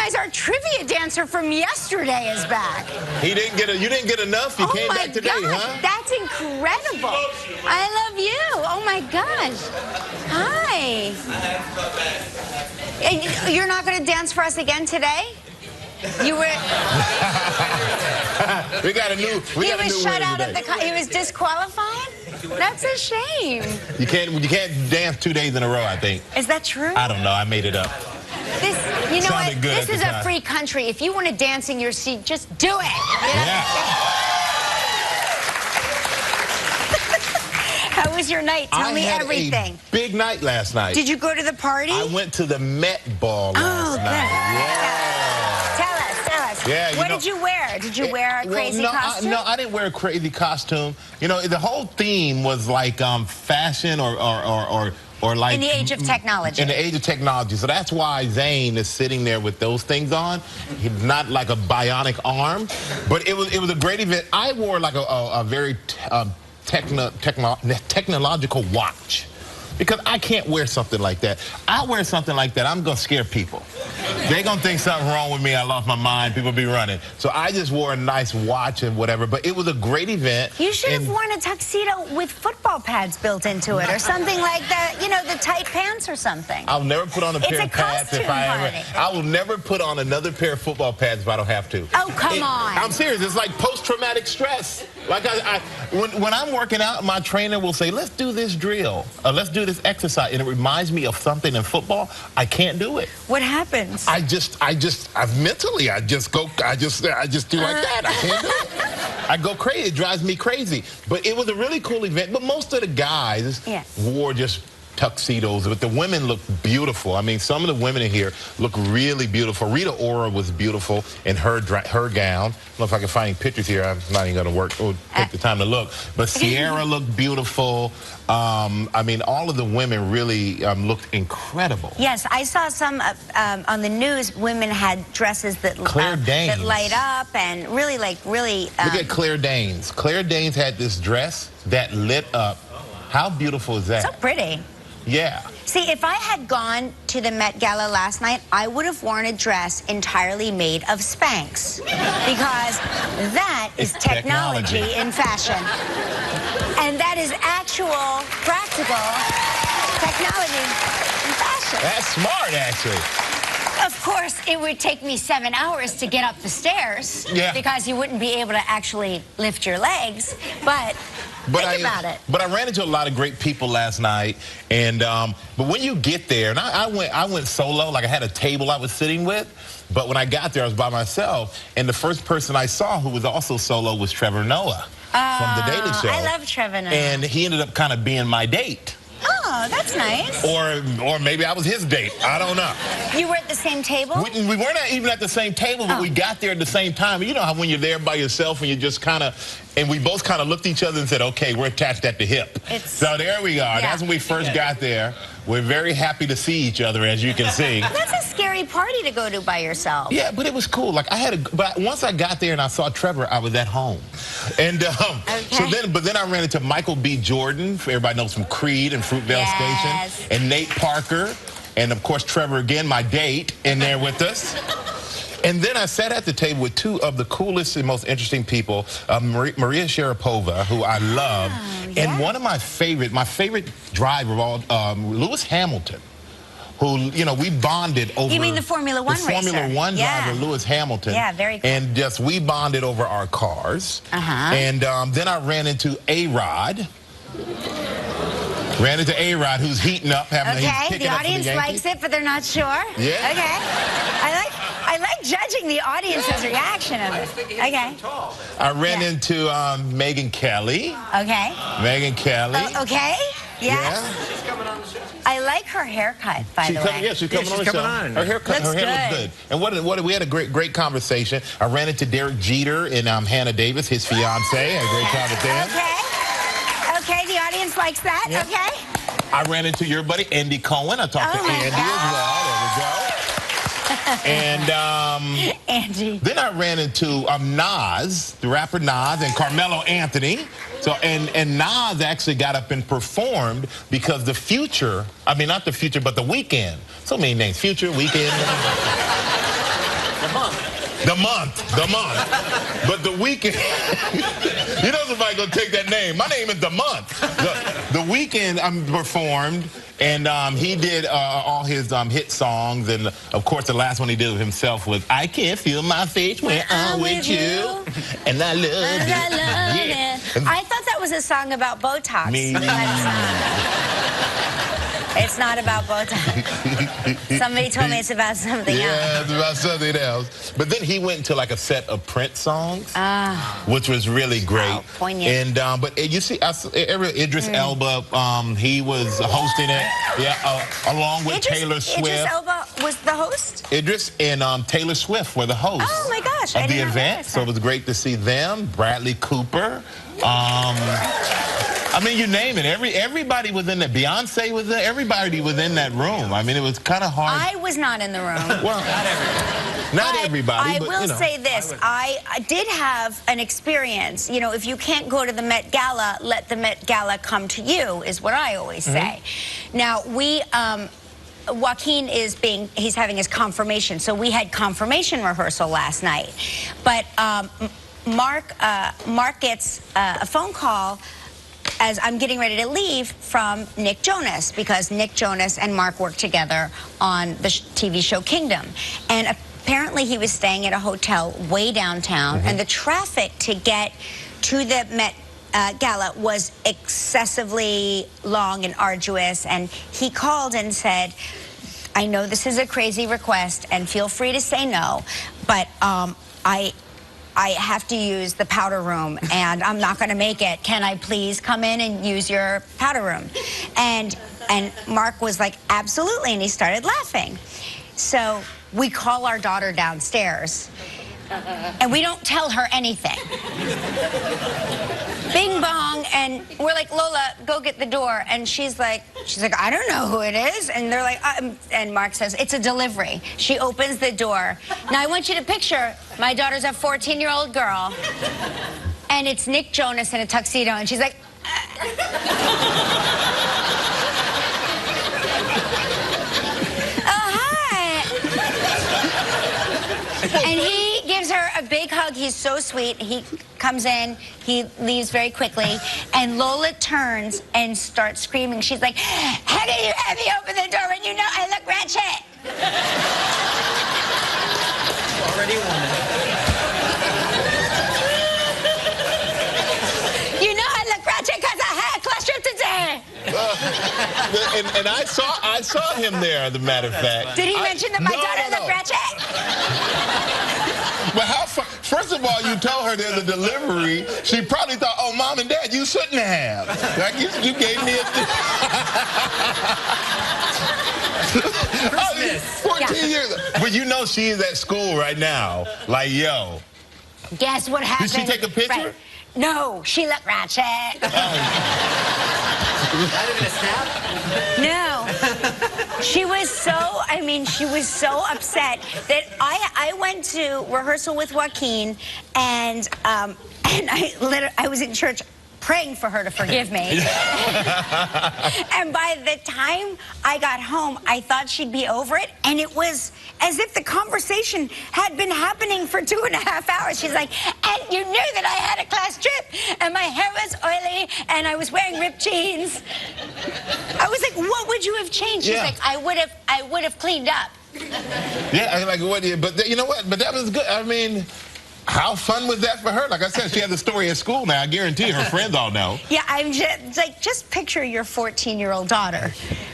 guys, our trivia dancer from yesterday is back. You didn't get enough? You came back today, huh? That's incredible. I love you. Oh my gosh. Hi. And you're not going to dance for us again today? You were. we got a new. He was shut out of the. He was disqualified. That's a shame. You can't dance 2 days in a row, I think. Is that true? I don't know. I made it up. You know what? This is a free country. If you want to dance in your seat, just do it. Yeah. How was your night? Tell me everything. A big night last night. Did you go to the party? I went to the Met Ball last night. Yeah. Tell us. Yeah, what did you wear? Did you wear a crazy costume? No, I didn't wear a crazy costume. You know, the whole theme was like fashion or like... In the age of technology. In the age of technology. So that's why Zane is sitting there with those things on. He's not like a bionic arm. But it was a great event. I wore like a very technological watch. Because I can't wear something like that. I wear something like that, I'm going to scare people. They're going to think something wrong with me. I lost my mind. People be running. So I just wore a nice watch and whatever. But it was a great event. You should have worn a tuxedo with football pads built into it or something like that. You know, the tight pants or something. I'll never put on a pair of pads if I ever. I will never put on another pair of football pads if I don't have to. Oh, come on. I'm serious. It's like post-traumatic stress. Like when I'm working out, my trainer will say, let's do this drill. Let's do this exercise. And it reminds me of something in football. I can't do it. What happens? I just mentally, I just do like that. I can't do it. I go crazy. It drives me crazy. But it was a really cool event. But most of the guys wore just tuxedos, but the women look beautiful. I mean, some of the women in here look really beautiful. Rita Ora was beautiful in her gown. I don't know if I can find any pictures here. I'm not even going to work or take the time to look. But Sierra looked beautiful. I mean, all of the women really looked incredible. Yes, I saw some on the news. Women had dresses that light up and really Look at Claire Danes. Claire Danes had this dress that lit up. How beautiful is that? So pretty. Yeah. See, if I had gone to the Met Gala last night, I would have worn a dress entirely made of Spanx. Because that is technology in fashion. And that is actual, practical technology in fashion. That's smart, actually. Of course, it would take me 7 hours to get up the stairs. Yeah. Because you wouldn't be able to actually lift your legs. But think about it. But I ran into a lot of great people last night, and but when you get there, and I went solo, like I had a table I was sitting with, but when I got there, I was by myself, and the first person I saw who was also solo was Trevor Noah from The Daily Show. I love Trevor Noah. And he ended up kind of being my date. Oh, that's nice. Or maybe I was his date. I don't know. You were at the same table? We weren't even at the same table, but we got there at the same time. You know how when you're there by yourself and you just kind of, and we both kind of looked at each other and said, okay, we're attached at the hip. So there we are. Yeah. That's when we first got there. We're very happy to see each other, as you can see. That's a scary party to go to by yourself. Yeah, but it was cool. Like but once I got there and I saw Trevor, I was at home. And but then I ran into Michael B. Jordan, everybody knows from Creed and Fruitvale Station, and Nate Parker, and of course Trevor again, my date, in there with us. And then I sat at the table with two of the coolest and most interesting people, Maria Sharapova, who I love, and one of my favorite driver of all, Lewis Hamilton, who, you know, we bonded over... You mean the Formula One racer? The Formula One driver, Lewis Hamilton. Yeah, very cool. And just, we bonded over our cars. And then I ran into A-Rod. Ran into A-Rod, who's heating up, he's the audience likes it, but they're not sure. Yeah. Okay. I like judging the audience's reaction of it. Okay. I ran into Megyn Kelly. Okay. Megyn Kelly. Okay. Yeah. She's coming on the show. I like her haircut, by the way. Yeah, she's coming on the show. Her hair looks good. And we had a great conversation. I ran into Derek Jeter and Hannah Davis, his fiance. A great conversation. Okay, the audience likes that. Yeah. Okay. I ran into your buddy Andy Cohen. I talked to Andy as well. There we go. And Andy. Then I ran into Nas, the rapper Nas, and Carmelo Anthony. So and Nas actually got up and performed because the Future, I mean not the Future, but the Weeknd. So many names: Future, Weeknd. The month. But the weekend, you know somebody gonna take that name. My name is The Month. The weekend I performed, and he did all his hit songs, and of course the last one he did with himself was "I Can't Feel My Face When I'm With You," and I love it. Yeah. I thought that was a song about Botox. Me. It's not about Botox. Somebody told me it's about something else. Yeah, it's about something else. But then he went into like a set of Prince songs, which was really great. Oh, poignant. And but you see, Idris Elba, he was hosting it. Yeah, along with Taylor Swift. Idris Elba was the host? Idris and Taylor Swift were the hosts. Oh my gosh! Of the event. So it was great to see them. Bradley Cooper. I mean, you name it. Everybody was in there. Beyonce was there. Everybody was in that room. I mean, it was kind of hard. I was not in the room. Well, not everybody. I but, will say this. I did have an experience. You know, if you can't go to the Met Gala, let the Met Gala come to you, is what I always say. Now, Joaquin he's having his confirmation. So we had confirmation rehearsal last night. But Mark gets a phone call as I'm getting ready to leave from Nick Jonas, because Nick Jonas and Mark worked together on the TV show Kingdom. And apparently he was staying at a hotel way downtown, and the traffic to get to the Met Gala was excessively long and arduous. And he called and said, I know this is a crazy request, and feel free to say no, but I have to use the powder room, and I'm not going to make it. Can I please come in and use your powder room? And Mark was like, absolutely, and he started laughing. So we call our daughter downstairs, and we don't tell her anything. Bing bong, and we're like, Lola, go get the door. And she's like, I don't know who it is. And they're like, and Mark says, it's a delivery. She opens the door. Now I want you to picture, my daughter's a 14-year-old girl, and it's Nick Jonas in a tuxedo, and she's like, oh, hi. And he gives her a big hug. He's so sweet. He comes in, he leaves very quickly, and Lola turns and starts screaming. She's like, how do you have me open the door when you know I look ratchet? Already won it. You know I look ratchet because I had a class trip today. And I saw him there, as a matter of fact. Did he mention that my daughter looked ratchet? But first of all, you told her there's a delivery. She probably thought, oh, Mom and Dad, you shouldn't have. Like, you gave me a... Christmas. 14 years. But you know she is at school right now. Like, yo. Guess what happened? Did she take a picture? Right. No, she looked ratchet. Not even a snap? No. She was so upset that I went to rehearsal with Joaquin, and I was in church praying for her to forgive me. And by the time I got home, I thought she'd be over it, and it was as if the conversation had been happening for 2.5 hours. She's like, and you knew that I had a class trip, and my hair was oily, and I was wearing ripped jeans. I was like, what would you have changed? She's like, I would have cleaned up. Yeah, like, what? But you know what? But that was good. I mean, how fun was that for her? Like I said, she has a story at school now. I guarantee her friends all know. Yeah, I'm just picture your 14-year-old daughter,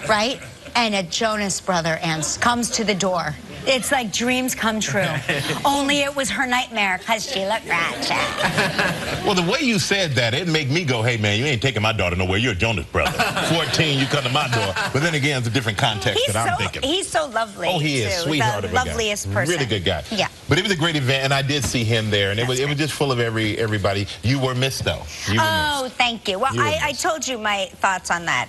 right? And a Jonas brother comes to the door. It's like dreams come true. Only it was her nightmare because she looked ratchet. Well, the way you said that, it made me go, hey, man, you ain't taking my daughter nowhere. You're a Jonas brother. 14, you come to my door. But then again, it's a different context that I'm thinking. He's so lovely. Oh, he is. Too. Sweetheart the of a guy. loveliest person. Really good guy. Yeah. But it was a great event, and I did see him there, and it was just full of everybody. You were missed, though. You were missed. Thank you. Well, I told you my thoughts on that.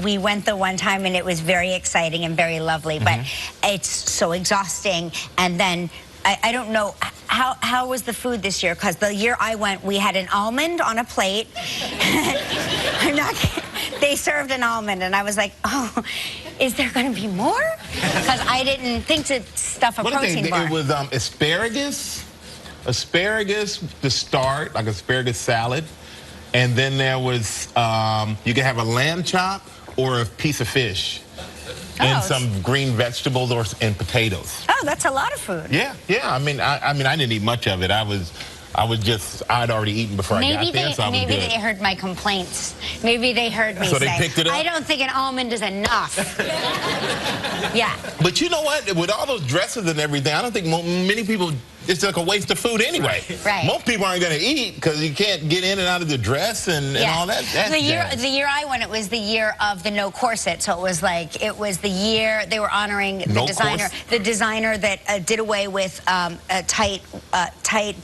We went the one time, and it was very exciting and very lovely, but it's so exhausting. And then I don't know, how was the food this year? Because the year I went, we had an almond on a plate. I'm not kidding. They served an almond, and I was like, oh, is there going to be more? Because I didn't think to stuff a protein bar. It was asparagus to start, like asparagus salad. And then there was, you could have a lamb chop or a piece of fish. And some green vegetables and potatoes. Oh, that's a lot of food. Yeah. I mean, I didn't eat much of it. I'd already eaten before I got there, so I was maybe good. they heard my complaints. Maybe they heard me So say, they picked it up? I don't think an almond is enough. Yeah. But you know what? With all those dresses and everything, I don't think many people, it's like a waste of food anyway. Right. Most people aren't going to eat because you can't get in and out of the dress and all that. The year I went, it was the year of the no corset. So it was the year they were honoring the designer that did away with tight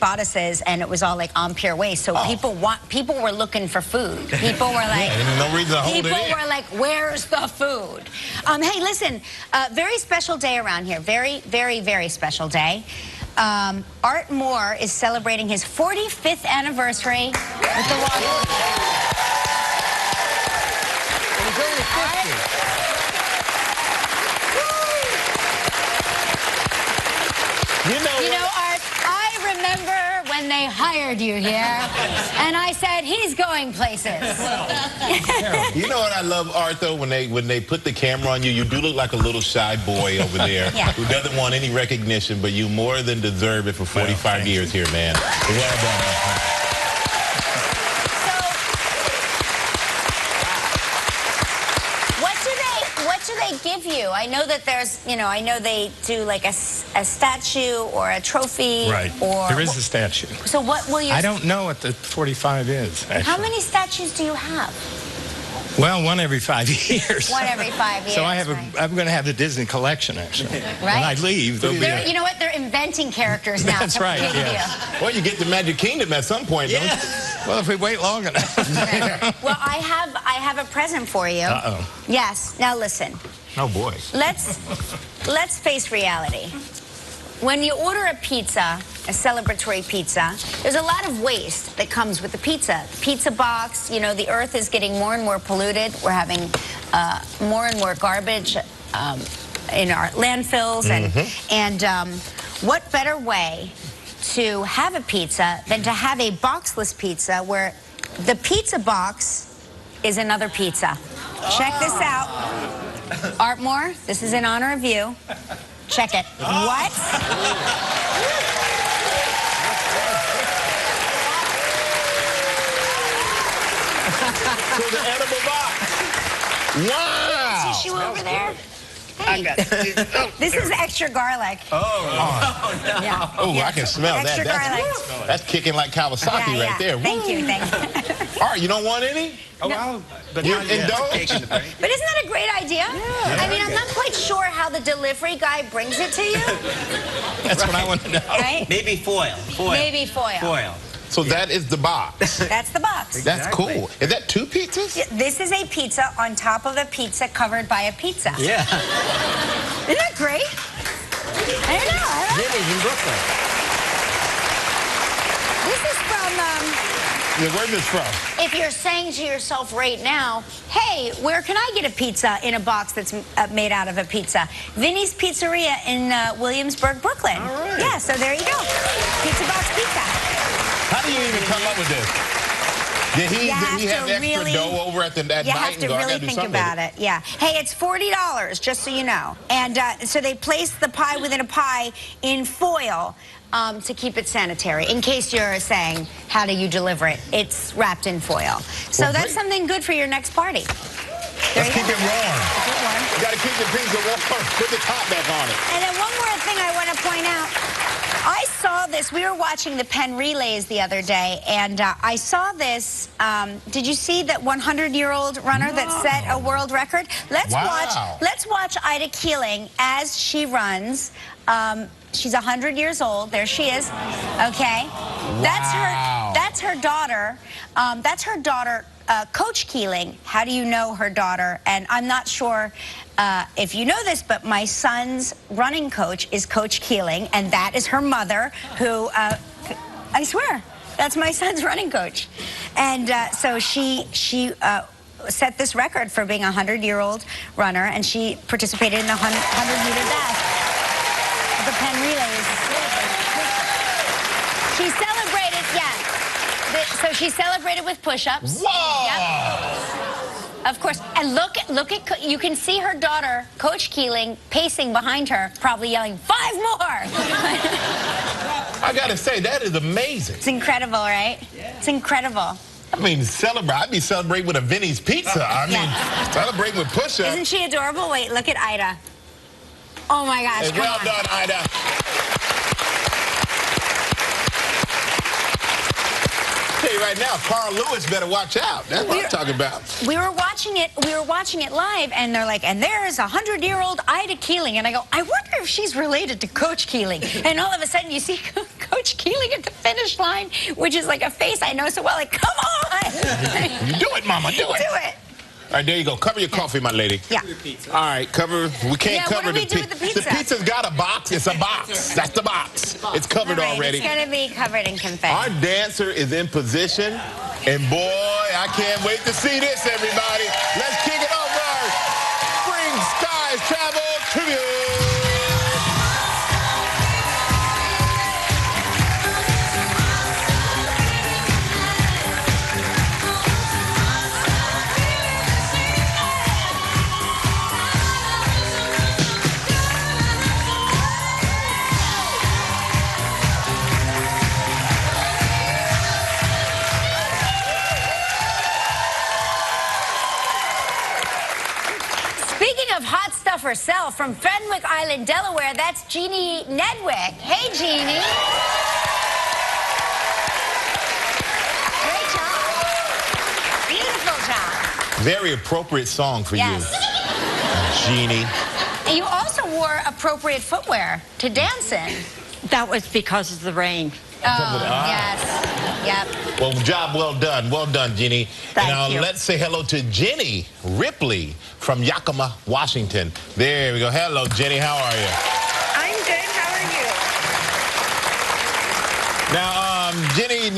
bodices, and it was all like on pure waist. So people were looking for food. People were like, no reason to hold it in. People were like, where's the food? Hey, listen, very special day around here. Very, very, very special day. Art Moore is celebrating his 45th anniversary with the Rosewood. He's only 50. You know, Art, I remember when they hired you here, and I said, he's going places. You know what I love, Art, though? When they put the camera on you, you do look like a little shy boy over there who doesn't want any recognition, but you more than deserve it for 45 years here, man. Well done. What do they give you? I know that there's, I know they do like a statue or a trophy. Right. Or there is a statue. So what will you... I don't know what the 45 is, actually. How many statues do you have? Well, one every 5 years. One every 5 years. So I'm going to have the Disney collection, actually. Right. When I leave, there'll be you know what? They're inventing characters now. That's right, yeah. Well, you get the Magic Kingdom at some point, don't you? Well, if we wait long enough. Well, I have a present for you. Uh-oh. Yes. Now listen. Oh, boy. Let's face reality. When you order a pizza, a celebratory pizza, there's a lot of waste that comes with the pizza. Pizza box, the earth is getting more and more polluted. We're having more and more garbage in our landfills. And what better way to have a pizza than to have a boxless pizza where the pizza box is another pizza. Check this out. Art Moore, this is in honor of you. Check it. What? So the edible box. Wow. Tissue over there? I got This is extra garlic. Oh, no. Yeah. Oh, I can smell extra that. Garlic. That's kicking like Kawasaki right there. Thank you. All right, you don't want any? Oh, well, but You not yet. indulge? But isn't that a great idea? Yeah. I mean, I'm not quite sure how the delivery guy brings it to you. That's what I want to know. Right? Maybe foil. Maybe foil. Foil. So that is the box. That's the box. That's cool. Is that 2 pizzas? Yeah, this is a pizza on top of a pizza covered by a pizza. Yeah. Isn't that great? I don't know. Vinny's in Brooklyn. This is from... Yeah, where's this from? If you're saying to yourself right now, hey, where can I get a pizza in a box that's made out of a pizza? Vinny's Pizzeria in Williamsburg, Brooklyn. All right. Yeah, so there you go. Pizza box pizza. How do you even come up with this? Did he have extra dough over at night? You have to really think about it. Yeah. Hey, it's $40, just so you know. And so they place the pie within a pie in foil to keep it sanitary. In case you're saying, how do you deliver it? It's wrapped in foil. So that's something good for your next party. Let's keep it warm. You got to keep the pizza warm. Put the top back on it. And then one more thing I want to point out. I saw this. We were watching the Penn Relays the other day, and I saw this. Did you see that 100-year-old runner that set a world record? Let's watch Ida Keeling as she runs. She's 100 years old. There she is. Okay. Wow. That's her daughter. That's her daughter, Coach Keeling. How do you know her daughter? And I'm not sure if you know this, but my son's running coach is Coach Keeling, and that is her mother, who, I swear, that's my son's running coach. And so she set this record for being a 100-year-old runner, and she participated in the 100-meter dash. relays. She celebrated, so she celebrated with push-ups. Whoa! Yep. Of course. And look at, you can see her daughter, Coach Keeling, pacing behind her, probably yelling, 5 more! I gotta say, that is amazing. It's incredible, right? It's incredible. I mean, I'd be celebrating with a Vinny's Pizza. I mean, celebrating with push-ups. Isn't she adorable? Wait, look at Ida. Oh my gosh, Hey, well done, Ida. Tell you right now, Carl Lewis better watch out. That's what I'm talking about. We were watching it live, and they're like, and there's 100-year-old Ida Keeling. And I go, I wonder if she's related to Coach Keeling. And all of a sudden, you see Coach Keeling at the finish line, which is like a face I know so well. Like, come on! You do it, Mama, do it. Do it. All right, there you go. Cover your coffee, my lady. Yeah. All right, cover. We can't cover what do we do with the pizza? The pizza's got a box. It's a box. That's the box. It's covered already. It's going to be covered in confetti. Our dancer is in position, and boy, I can't wait to see this, everybody. Let's kick it off for our Spring Skies Travel Tribute. Speaking of hot stuff herself, from Fenwick Island, Delaware, that's Jeannie Nedwick. Hey, Jeannie. Great job. Beautiful job. Very appropriate song for Yes. you, Jeannie. And you also wore appropriate footwear to dance in. That was because of the rain. Oh, yes. Yep. Well, job well done. Well done, Jeannie. Thank and you. Let's say hello to Jenny Ripley from Yakima, Washington. There we go. Hello, Jenny. How are you? I'm good. How are you? Now, Jenny,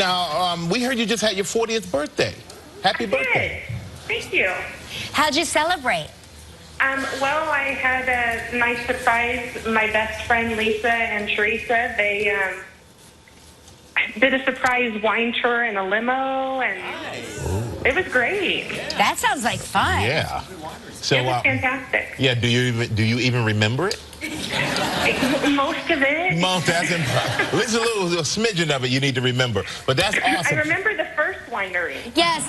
we heard you just had your 40th birthday. Happy birthday. Thank you. How'd you celebrate? Well, I had a nice surprise. My best friend Lisa and Teresa, they did a surprise wine tour in a limo, and it was great. That sounds like fun. Yeah. So, It was fantastic. yeah, do you even remember it? Most of it. That's impressive. There's a little smidgen of it you need to remember. But that's awesome. I remember the first winery. Yes.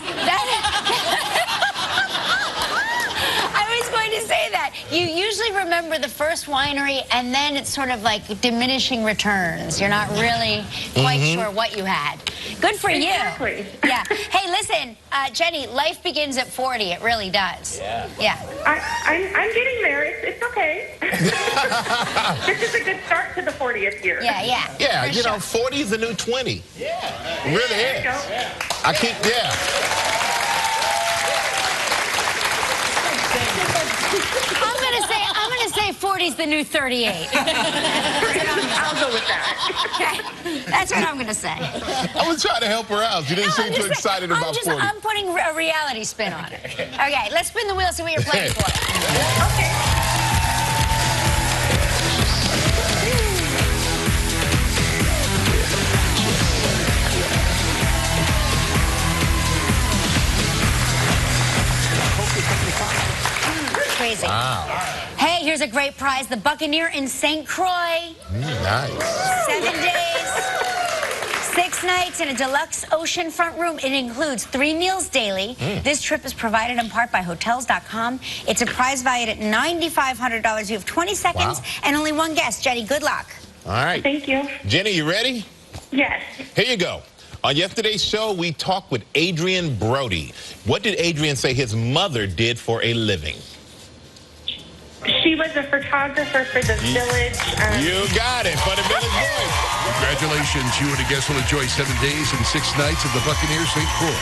I was going to say that. You usually remember the first winery, and then it's sort of like diminishing returns. You're not really quite sure what you had. Good for Exactly. you. Yeah. Hey, listen, Jenny, life begins at 40. It really does. Yeah. I'm getting there. It's okay. This is a good start to the 40th year. Yeah, yeah. Yeah, For you know, sure. 40 is the new 20. Yeah. It really There you is. go. I keep, I'm gonna say 40's the new 38. I'll go with that. Okay. That's what I'm gonna say. I was trying to help her out. You didn't seem too excited about 40. I'm putting a reality spin on it. Okay, let's spin the wheel, see what you're playing for. Okay. Crazy. Wow. Hey, here's a great prize. The Buccaneer in St. Croix. Nice. 7 days, 6 nights in a deluxe oceanfront room. It includes 3 meals daily. This trip is provided in part by Hotels.com. It's a prize valued at $9,500. You have 20 seconds and only one guess. Jenny, good luck. All right. Thank you. Jenny, you ready? Yes. Here you go. On yesterday's show, we talked with Adrian Brody. What did Adrian say his mother did for a living? She was a photographer for the Village. You got it. For the Village Voice. Congratulations, you and a guest will enjoy 7 days and 6 nights at the Buccaneer St. Croix.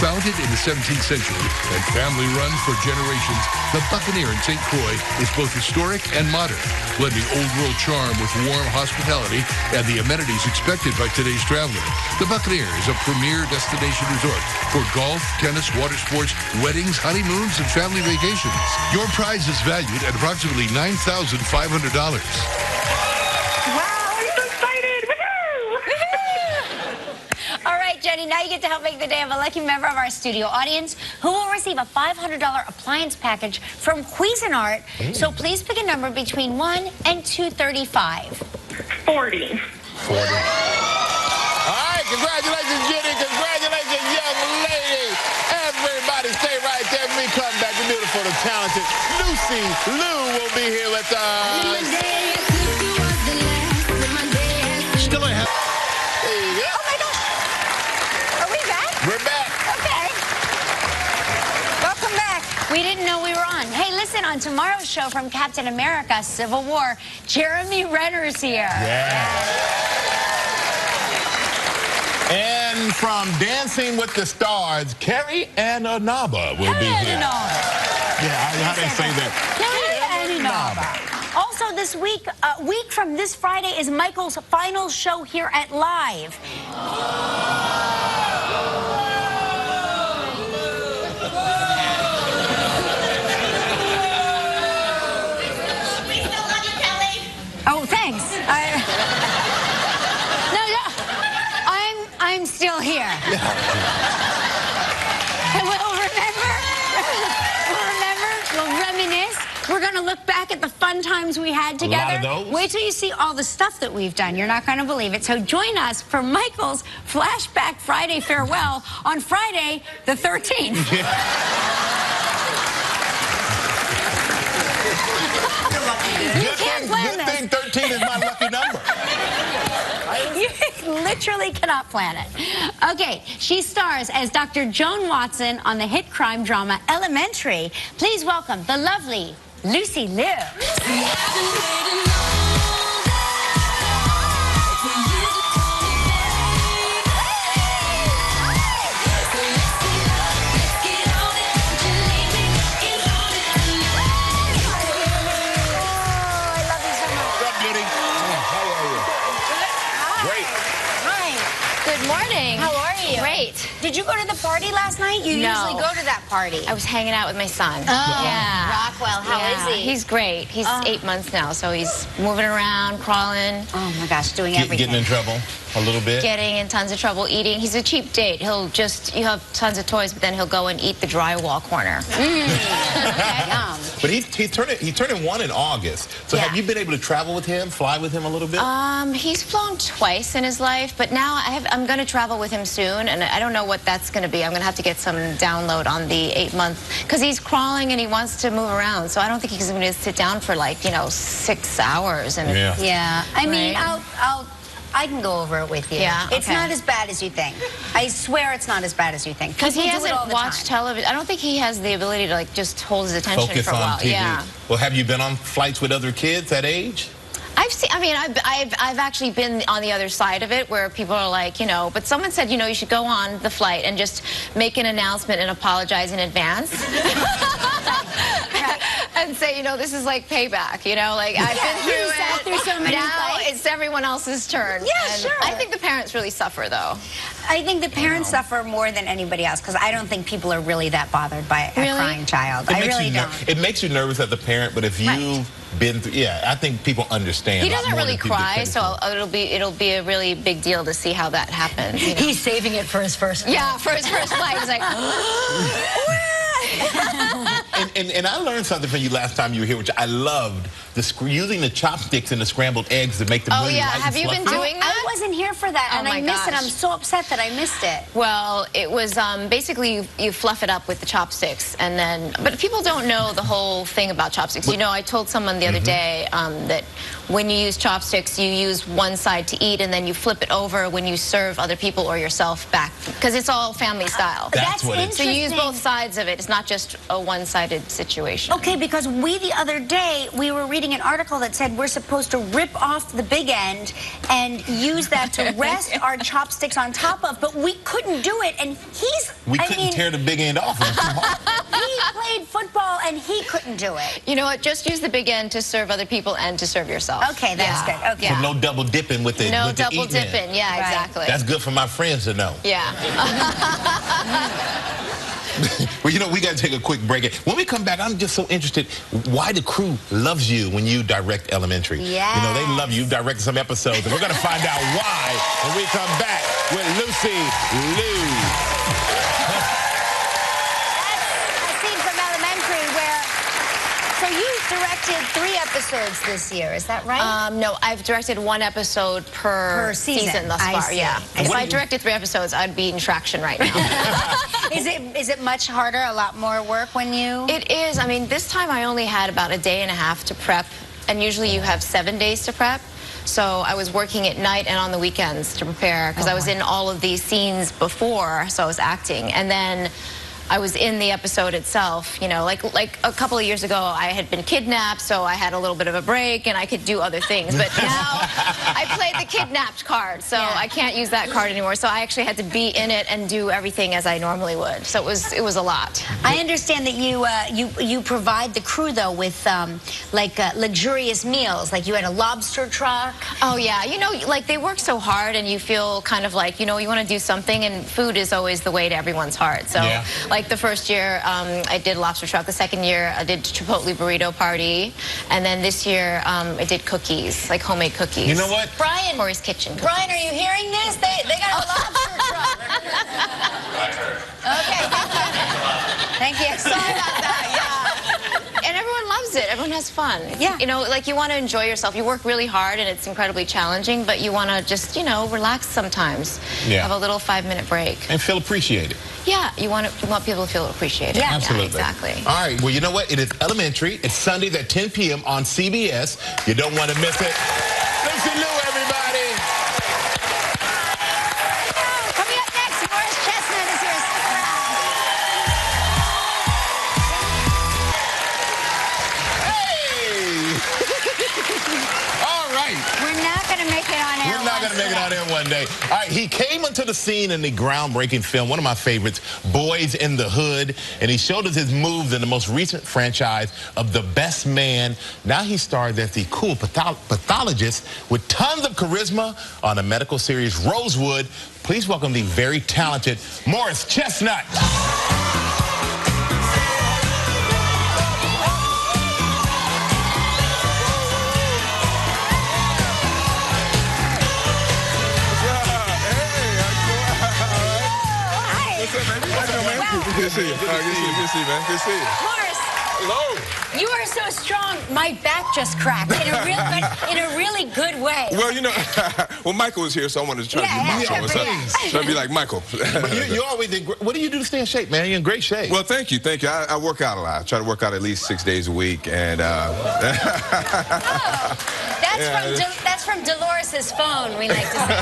Founded in the 17th century and family-run for generations, the Buccaneer in St. Croix is both historic and modern, blending old-world charm with warm hospitality and the amenities expected by today's traveler. The Buccaneer is a premier destination resort for golf, tennis, water sports, weddings, honeymoons, and family vacations. Your prize is valued at approximately $9,500. Wow, I'm so excited. Woohoo! All right, Jenny, now you get to help make the day of a lucky member of our studio audience who will receive a $500 appliance package from Cuisinart. So please pick a number between 1 and 235. 40. 40. All right, congratulations, Jenny. Congratulations, young lady. Everybody stay right there. When we come back, the beautiful, the talented Lucy Liu will be here with us. Still ahead. There you go. Oh, my gosh. Are we back? We're back. Okay. Welcome back. We didn't know we were on. Hey, listen, on tomorrow's show from Captain America, Civil War, Jeremy Renner's here. Yeah. And from Dancing with the Stars, Carrie Ann Inaba will be here. Yeah, how do they say that? Carrie Ann Inaba. Also this week, a week from this Friday, is Michael's final show here at Live. Oh, thanks. I'm still here. We'll reminisce. We're going to look back at the fun times we had together. A lot of those. Wait till you see all the stuff that we've done. You're not going to believe it. So join us for Michael's Flashback Friday Farewell on Friday the 13th. You can't plan this. Good thing 13 is my lucky number. You literally cannot plan it. Okay, she stars as Dr. Joan Watson on the hit crime drama Elementary. Please welcome the lovely Lucy Liu. Good morning. How are you? Great. Did you go to the party last night? You No. usually go to that party. I was hanging out with my son. Oh, Yeah. Rockwell, how is he? He's great. He's 8 months now, so he's moving around, crawling, Oh my gosh, doing everything. Getting in trouble a little bit. getting in tons of trouble, eating. He's a cheap date. You have tons of toys, but then he'll go and eat the drywall corner. Yum. But he's turning 1 in August. So have you been able to travel with him, fly with him a little bit? He's flown twice in his life, but now I'm going to travel with him soon, and I don't know what that's going to be. I'm going to have to get some download on the 8-month, because he's crawling and he wants to move around, so I don't think he's going to sit down for 6 hours. And Yeah. I mean, Right. I can go over it with you. Yeah, It's okay. not as bad as you think. I swear it's not as bad as you think. Because he People do it all hasn't the watched time. television. I don't think he has the ability to just hold his attention Focus for a while. on TV. Yeah. Well, have you been on flights with other kids that age? I've actually been on the other side of it, where people are like, but someone said, you should go on the flight and just make an announcement and apologize in advance. And say, this is like payback, I've been through you sat through so many now flights. it's everyone else's turn. Yeah, And sure. I think the parents really suffer, though. I think the parents suffer more than anybody else, because I don't think people are really that bothered by a Really? crying child. It I makes really you don't. It makes you nervous as a parent, but if you've been through, I think people understand. He a lot doesn't more really than people cry, think. so it'll be a really big deal to see how that happens. He's saving it for his first Yeah, for his first flight, he's like, And I learned something from you last time you were here, which I loved, using the chopsticks and the scrambled eggs to make them Oh, really yeah. light and Have you been fluffy. doing that? I wasn't here for that, Oh, and I my missed it. gosh. I'm so upset that I missed it. Well, it was basically you fluff it up with the chopsticks, and then, but people don't know the whole thing about chopsticks. I told someone the other day that when you use chopsticks, you use one side to eat, and then you flip it over when you serve other people or yourself back, because it's all family style. That's what it is. So you use interesting. both sides of it. It's not just a one-sided situation. Okay, because the other day, we were reading an article that said we're supposed to rip off the big end and use that to rest our chopsticks on top of, but we couldn't do it, and We couldn't tear the big end off. It was too hard. he played football, and he couldn't do it. You know what? Just use the big end to serve other people and to serve yourself. Okay, that's good. Okay. So no double dipping with the No with the double eating end. dipping. Yeah, Right. exactly. That's good for my friends to know. Yeah. Well, you know, we got to take a quick break. When we come back, I'm just so interested why the crew loves you when you direct Elementary. Yes. You know, they love you. You've directed some episodes, and we're going to find out why when we come back with Lucy Liu. A scene from Elementary where, so you directed 3 episodes this year, is that right? No, I've directed 1 episode per season thus far. See. Yeah. If I directed 3 episodes, I'd be in traction right now. Is it much harder, a lot more work when you? It is. I mean, this time I only had about a day and a half to prep, and usually you have 7 days to prep. So I was working at night and on the weekends to prepare because I was in all of these scenes before, so I was acting. And then I was in the episode itself, you know, like a couple of years ago, I had been kidnapped, so I had a little bit of a break and I could do other things. But now I played the kidnapped card, so I can't use that card anymore. So I actually had to be in it and do everything as I normally would. So it was a lot. I understand that you provide the crew though with luxurious meals, like you had a lobster truck. Oh yeah, you know, like they work so hard and you feel kind of like, you know, you want to do something, and food is always the way to everyone's heart. So. Like the first year, I did lobster truck. The second year, I did Chipotle burrito party. And then this year, I did cookies, like homemade cookies. You know what? Brian. Corey's Kitchen cookies. Brian, are you hearing this? They got a lobster truck. Okay, thank you. Sorry about that, yeah. And everyone loves it. Everyone has fun. Yeah. You know, like you want to enjoy yourself. You work really hard and it's incredibly challenging, but you want to just, you know, relax sometimes. Yeah. Have a little 5-minute break. And feel appreciated. Yeah, you want people to feel appreciated. Yeah. Absolutely. Exactly. All right, well, you know what? It is Elementary. It's Sundays at 10 p.m. on CBS. You don't want to miss it. Lucy Liu, everybody. Coming up next, Chestnut is here. Stick around. Hey! All right. We're not going to make it on air. We're not going to make it on air one day. All right, he came onto the scene in the groundbreaking film, one of my favorites, Boys in the Hood, and he showed us his moves in the most recent franchise of The Best Man. Now he stars as the cool pathologist with tons of charisma on a medical series, Rosewood. Please welcome the very talented Morris Chestnut. Good to see you. Good to see you, man. Good to see you. Morris. Hello. You are so strong. My back just cracked in a really good way. Well, you know, well, Michael was here, so I wanted to try to be Michael. So I'd be like Michael. You always did. What do you do to stay in shape, man? You're in great shape. Well, thank you. I work out a lot. I try to work out at least 6 days a week, and that's from Dolores' phone, we like to say.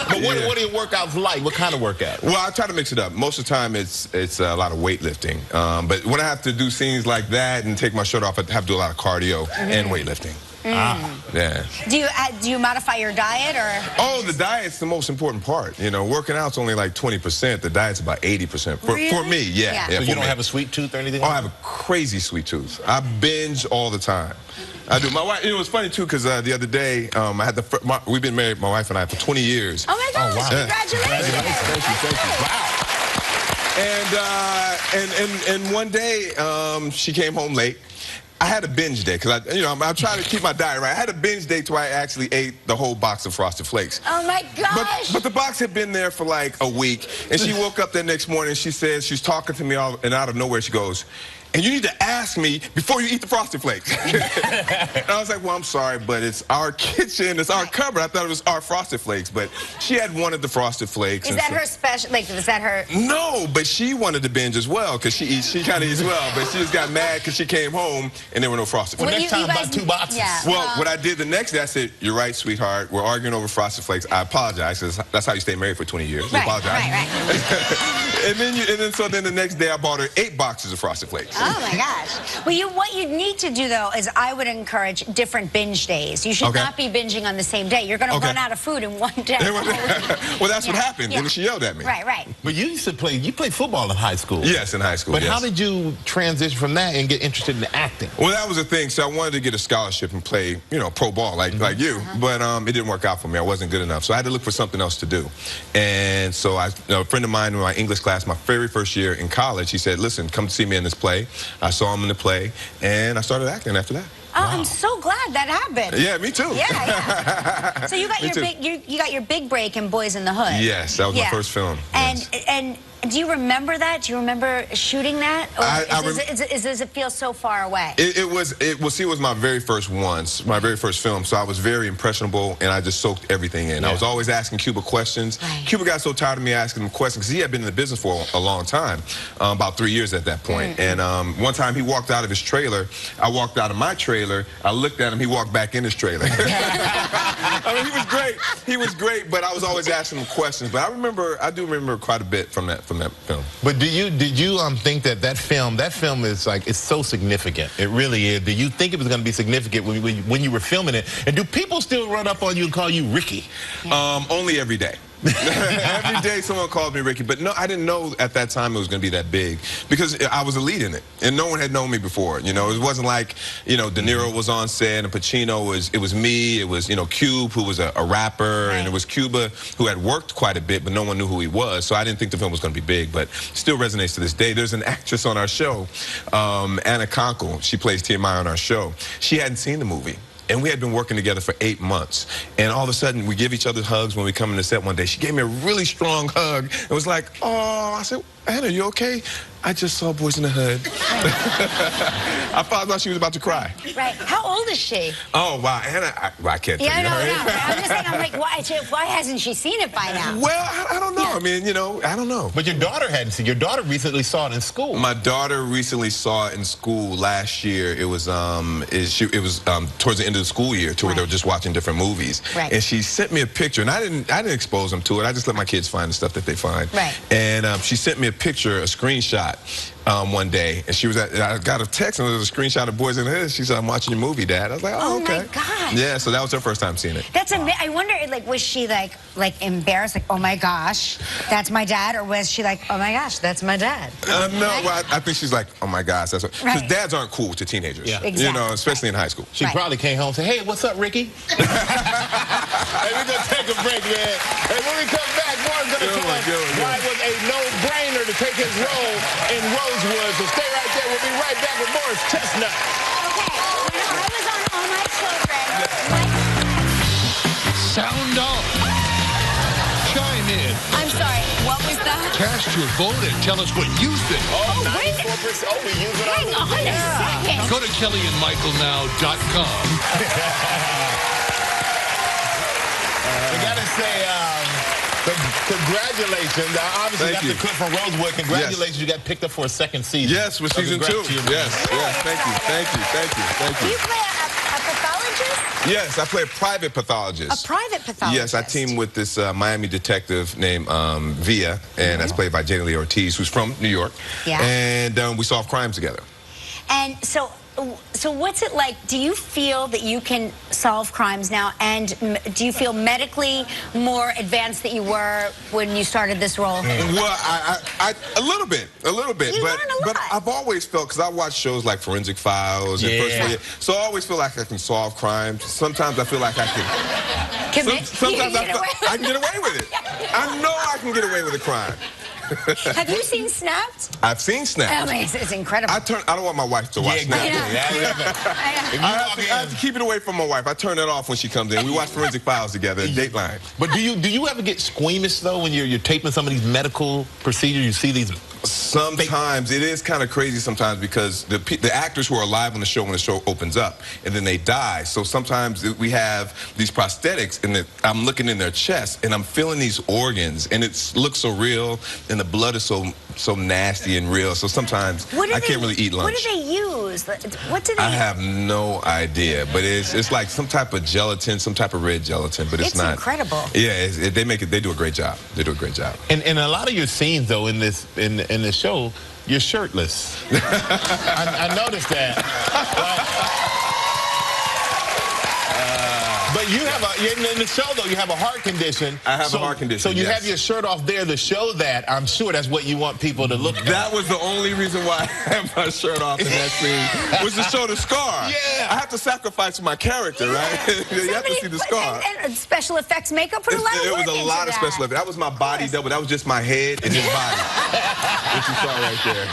But what are your workouts like? What kind of workout? Well, I try to mix it up. Most of the time, it's a lot of weightlifting. But when I have to do scenes like that and take my shirt off, I have to do a lot of cardio and weightlifting. Yeah. Do you modify your diet or? Oh, the diet's the most important part. You know, working out's only like 20%. The diet's about 80% for me. Yeah. So you don't have a sweet tooth or anything? Oh, I have a crazy sweet tooth. I binge all the time. I do. My wife. It was funny too because the other day I had we've been married, my wife and I, for 20 years. Oh my gosh! Oh, wow. Congratulations! Thank you. Wow. And one day she came home late. I had a binge day because I try to keep my diet right. I had a binge day till I actually ate the whole box of Frosted Flakes. Oh my gosh! But the box had been there for like a week, and she woke up the next morning. She says she's talking to me and out of nowhere she goes, "And you need to ask me before you eat the Frosted Flakes." And I was like, well, I'm sorry, but it's our kitchen, it's our cupboard. I thought it was our Frosted Flakes, but she had wanted the Frosted Flakes. Is that her special, like, is that her? No, but she wanted to binge as well, because she kind of eats well, but she just got mad because she came home and there were no Frosted Flakes. Well, next time, about 2 boxes. Yeah. Well, what I did the next day, I said, "You're right, sweetheart. We're arguing over Frosted Flakes. I apologize, because that's how you stay married for 20 years. You apologize." Right. And then the next day, I bought her 8 boxes of Frosted Flakes. Oh my gosh. Well, what you need to do though is I would encourage different binge days. You should not be binging on the same day. You're going to run out of food in one day. Well, that's what happened. And she yelled at me. Right. But you used to you played football in high school. Yes, in high school. But how did you transition from that and get interested in acting? Well, that was the thing. So I wanted to get a scholarship and play, pro ball like you. But it didn't work out for me. I wasn't good enough. So I had to look for something else to do. And so a friend of mine in my English class, my very first year in college, he said, listen, come see me in this play. I saw him in the play, and I started acting after that. Oh, wow. I'm so glad that happened. Yeah, me too. Yeah. So you got you got your big break in Boys in the Hood. Yes, that was my first film. And do you remember that? Do you remember shooting that? Or does it feel so far away? It was my very first my very first film. So I was very impressionable, and I just soaked everything in. I was always asking Cuba questions. Cuba got so tired of me asking him questions because he had been in the business for a long time, about 3 years at that point. And one time he walked out of his trailer. I walked out of my trailer. I looked at him. He walked back in his trailer. I mean, he was great. He was great, but I was always asking him questions. But I do remember quite a bit from that film. But did you think that film is like, it's so significant? It really is. Did you think it was going to be significant when you were filming it? And do people still run up on you and call you Ricky? Only every day. Every day someone called me Ricky, but no, I didn't know at that time it was going to be that big because I was a lead in it, and no one had known me before. It wasn't like De Niro was on set and Pacino it was me. It was Cube, who was a rapper, and it was Cuba, who had worked quite a bit, but no one knew who he was. So I didn't think the film was going to be big, but still resonates to this day. There's an actress on our show, Anna Conkle. She plays TMI on our show. She hadn't seen the movie. And we had been working together for 8 months. And all of a sudden, we give each other hugs when we come in the set one day. She gave me a really strong hug. It was like, oh, I said, Anna, you okay? I just saw Boys in the Hood. I thought she was about to cry. Right. How old is she? Oh, wow. Anna, I can't tell you. No. I'm just saying, I'm like, why hasn't she seen it by now? Well, I don't know. I mean, I don't know. But your daughter hadn't seen it. Your daughter recently saw it in school. My daughter recently saw it in school last year. It was towards the end of the school year, where they were just watching different movies. Right. And she sent me a picture, and I didn't expose them to it. I just let my kids find the stuff that they find. Right. And she sent me a picture, a screenshot. One day, and I got a text, and there was a screenshot of Boys in the Hood. She said, I'm watching your movie, Dad. I was like, oh, okay. Oh, my God. Yeah, so that was her first time seeing it. That's I wonder, was she, like embarrassed, like, oh, my gosh, that's my dad? Or was she like, oh, my gosh, that's my dad? No, well, I think she's like, oh, my gosh, that's what... Because dads aren't cool to teenagers. Yeah. Exactly. Especially in high school. She probably came home and said, hey, what's up, Ricky? Hey, we're going to take a break, man. Hey, when we come back, Mark's going to tell us why it was a no-brainer to take his role in Rosewood. So stay right there. We'll be right back with more Chestnut. Okay, when I was on All My Children... Sound off. Chime in. I'm sorry, what was that? Cast your vote and tell us what you think. Oh, wait. Oh, we use it Hang on a second. Go to KellyandMichaelNow.com. I gotta say, congratulations. Obviously, that's the clip from Rosewood. Congratulations, you got picked up for a second season. Yes, with season 2. Yes, thank you. Do you play a pathologist? Yes, I play a private pathologist. A private pathologist? Yes, I team with this Miami detective named Via, and that's played by Jenny Lee Ortiz, who's from New York. Yeah. And we solve crimes together. And so what's it like? Do you feel that you can solve crimes now? And do you feel medically more advanced than you were when you started this role? Well, a little bit. You learn a lot. But I've always felt, because I watch shows like Forensic Files and so I always feel like I can solve crimes. Sometimes I feel like I can. Sometimes I can get away with it. I know I can get away with a crime. Have you seen Snapped? I've seen Snapped. Oh, it's incredible. I don't want my wife to watch Snapped. I have to keep it away from my wife. I turn it off when she comes in. We watch Forensic Files together at Dateline. But do you ever get squeamish, though, when you're taping some of these medical procedures? You see these... Sometimes it is kind of crazy sometimes because the actors who are alive on the show when the show opens up and then they die. So sometimes we have these prosthetics and I'm looking in their chest and I'm feeling these organs and it looks so real and the blood is so nasty and real. So sometimes I can't really eat lunch. What do they use? What do they? I have no idea, but it's like some type of gelatin, some type of red gelatin, but it's not. It's incredible. Yeah, they do a great job. They do a great job. And a lot of your scenes though in this show, you're shirtless. I noticed that. But you have in the show, though, you have a heart condition. I have a heart condition, So you yes. have your shirt off there to show that. I'm sure that's what you want people to look at. That was the only reason why I had my shirt off in that scene, was to show the scar. Yeah. I have to sacrifice my character, right? You have to see the scar. And special effects makeup put a lot of work It was a into lot of that. special effects. That was my body double. That was just my head and his body. What you saw right there.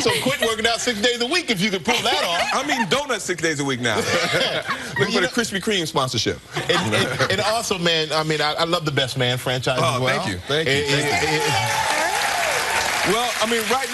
So quit working out 6 days a week if you could pull that off. I'm eating donuts 6 days a week now. Looking for the Krispy Kreme sponsorship. And also, man, I mean, I love the Best Man franchise as well. Thank you. Thank you. Well, I mean, right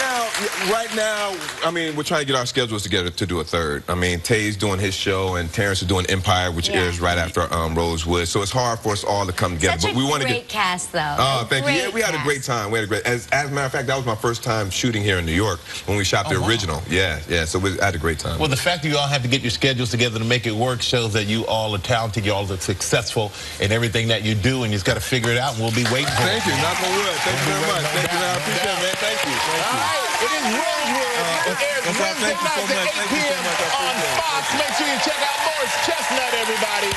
now, I mean, we're trying to get our schedules together to do a third. I mean, Tay's doing his show, and Terrence is doing Empire, which airs right after Rosewood. So it's hard for us all to come together. Such but we want to great cast, though. Oh, thank you. Yeah, we had a cast. great time. We had a great. As a matter of fact, that was my first time shooting here in New York when we shot the original. Yeah. So we had a great time. Well, the fact that you all have to get your schedules together to make it work shows that you all are talented, you all are successful in everything that you do, and you just got to figure it out. And we'll be waiting for it. Thank you. Knock on wood. Thank you very much. Thank you. I appreciate it, man. Thank you. All right, it is Rosewood. It airs Wednesday nights at 8 p.m. on Fox. Make sure you check out more. It's Chestnut, everybody.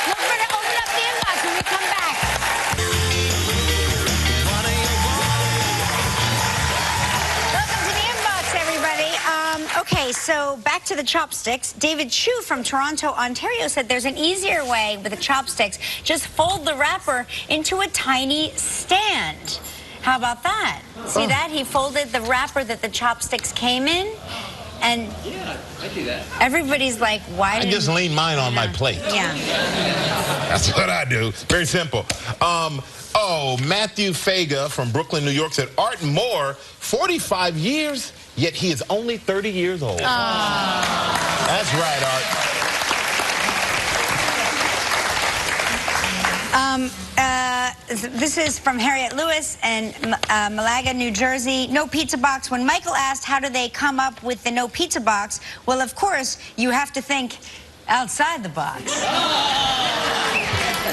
Look for to open up the inbox when we come back. Welcome to the inbox, everybody. Okay, so back to the chopsticks. David Chu from Toronto, Ontario said there's an easier way with the chopsticks. Just fold the wrapper into a tiny stand. How about that? See that? He folded the wrapper that the chopsticks came in. And Yeah, I do that. everybody's like, why I didn't... just lean mine on my plate. Yeah. That's what I do. Very simple. Matthew Faga from Brooklyn, New York said, Art Moore, 45 years, yet he is only 30 years old. That's right, Art. This is from Harriet Lewis in Malaga, New Jersey. No pizza box. When Michael asked how do they come up with the no pizza box, well, of course, you have to think outside the box.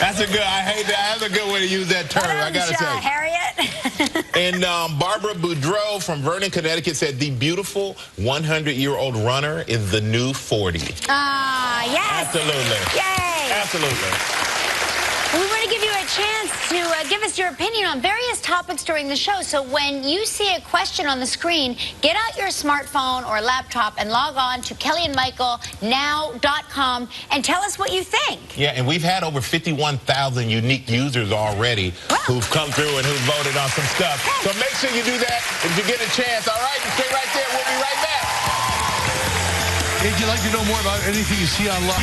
That's a good, I hate that. That's a good way to use that term, I gotta say. Harriet. And Barbara Boudreau from Vernon, Connecticut said the beautiful 100-year-old runner is the new 40. Yes. Absolutely. Yay. Absolutely. We want to give you a chance to give us your opinion on various topics during the show. So when you see a question on the screen, get out your smartphone or laptop and log on to kellyanmichaelnow.com and tell us what you think. Yeah, and we've had over 51,000 unique users already who've come through and who've voted on some stuff. So make sure you do that if you get a chance, all right? Stay right there. We'll be right back. If you'd like to know more about anything you see online,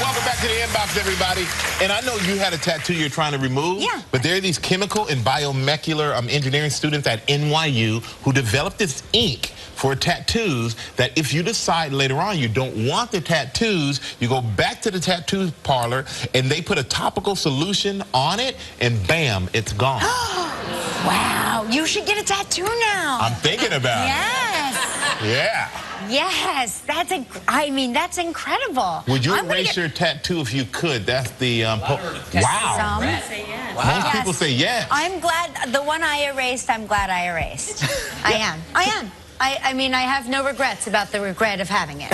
Welcome back to the inbox, everybody. And I know you had a tattoo you're trying to remove. Yeah. But there are these chemical and biomolecular engineering students at NYU who developed this ink for tattoos that if you decide later on you don't want the tattoos, you go back to the tattoo parlor and they put a topical solution on it and bam, it's gone. Wow, you should get a tattoo now. I'm thinking about Yes. it. Yeah. Yes, that's incredible. Would you I'm gonna erase your tattoo if you could? That's the wow. Some. Most people say yes. I'm glad, the one I erased, I'm glad I erased. I am. I mean, I have no regrets about the regret of having it.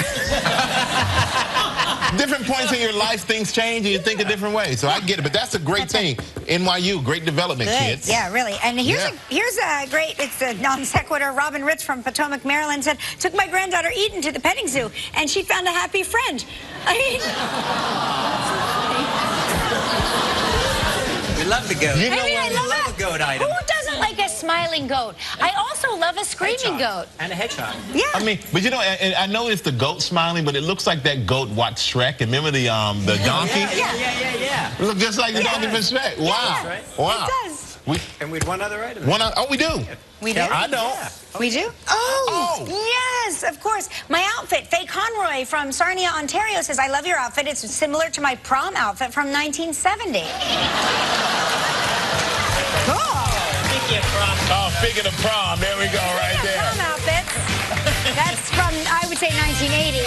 Different points in your life, things change and you think a different way. So I get it, but that's a great thing. NYU, great development, kids. Yeah, really. And here's a great, it's a non sequitur. Robin Ritz from Potomac, Maryland said, took my granddaughter Eden to the petting zoo and she found a happy friend. I mean, We love the goat. I love a goat item. Who doesn't like a smiling goat? I also love a screaming goat. And a hedgehog. Yeah. I mean, but you know, and I know it's the goat smiling, but it looks like that goat watched Shrek. And remember the donkey? Yeah. It looked just like the donkey from Shrek. Wow. right. Wow. It does. And we'd one other item. Oh, we do. We do? I don't. We do? Oh, yes, of course. My outfit, Faye Conroy from Sarnia, Ontario says, I love your outfit. It's similar to my prom outfit from 1970. Cool. Speaking of prom. Oh, speaking of prom, there we go right there. Prom outfits. That's from, I would say, 1980.